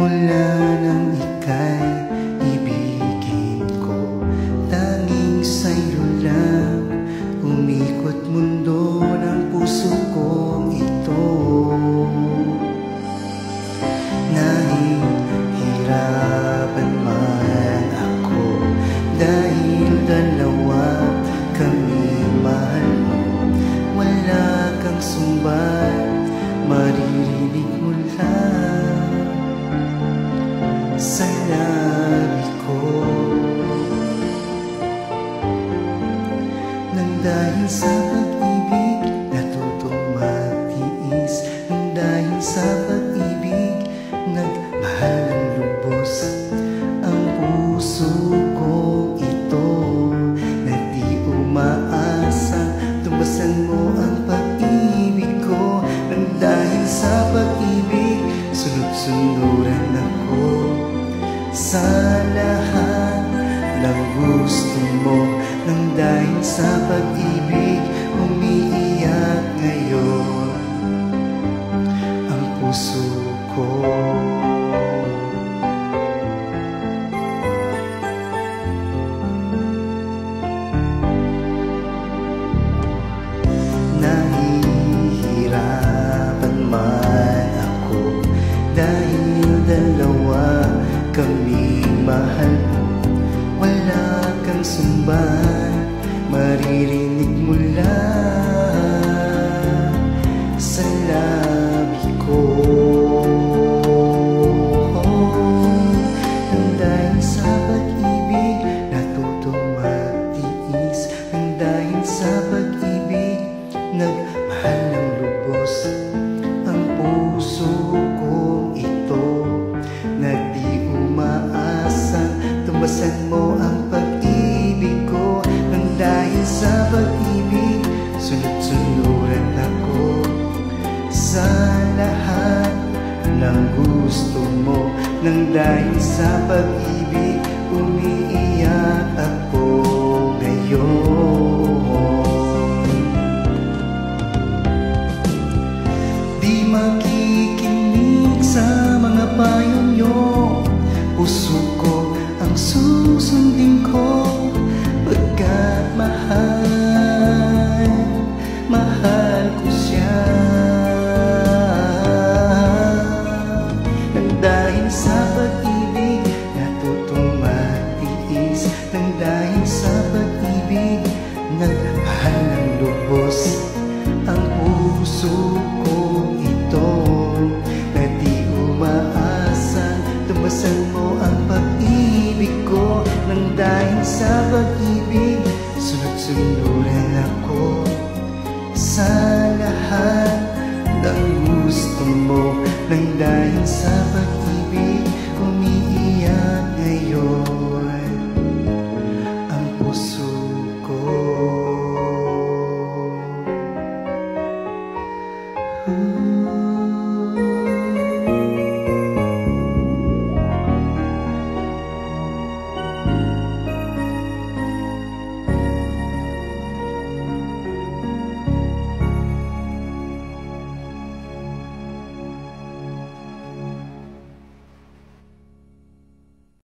Mula nang ika'y ibigin ko, tanging sa'yo lang umikot mundo ng puso kong ito. Nahihirapan man ako dahil dalawa kami mahal mo. Wala kang sumbat, maririnig mo lang sa labi ko. Nang dahil sa pag-ibig natutong matiis, nang dahil sa pag-ibig nagmahal ng lubos ang puso kong ito, na di umaasa tumbasan mo ang pag-ibig ko. Nang dahil sa pag-ibig sunod-sunuran ako sa lahat ng gusto mo. Nang dahil sa pag-ibig umiiyak ngayon ang puso ko. Nahihirapan man ako dahil dalawa kaming mahal mo. Wala kang sumbat, maririnig mo lang sa labi ko. Nang dahil sa pag-ibig natutong matiis, nang dahil sa pag-ibig nagmahal ng lubos ang puso kong ito, na di umaasa tumbasan mo ang pag-ibig ko. Nang dahil sa pag-ibig sunod-sunuran ako sa lahat ng gusto mo. Nang dahil sa pag-ibig umiiyak ako ngayon. Di makikinig sa mga payo nyo, puso ko ang susundin ko, pagkat mahal, mahal ko siya. Nang dahil sa pag-ibig natutong matiis, nang dahil sa pag-ibig nagmahal ng lubos ang puso kong ito, na di umaasa tumbasan mo ang pag-ibig ko. Nang dahil sa pag-ibig sunod-sunuran ako sa lahat ng gusto mo. Nang dahil sa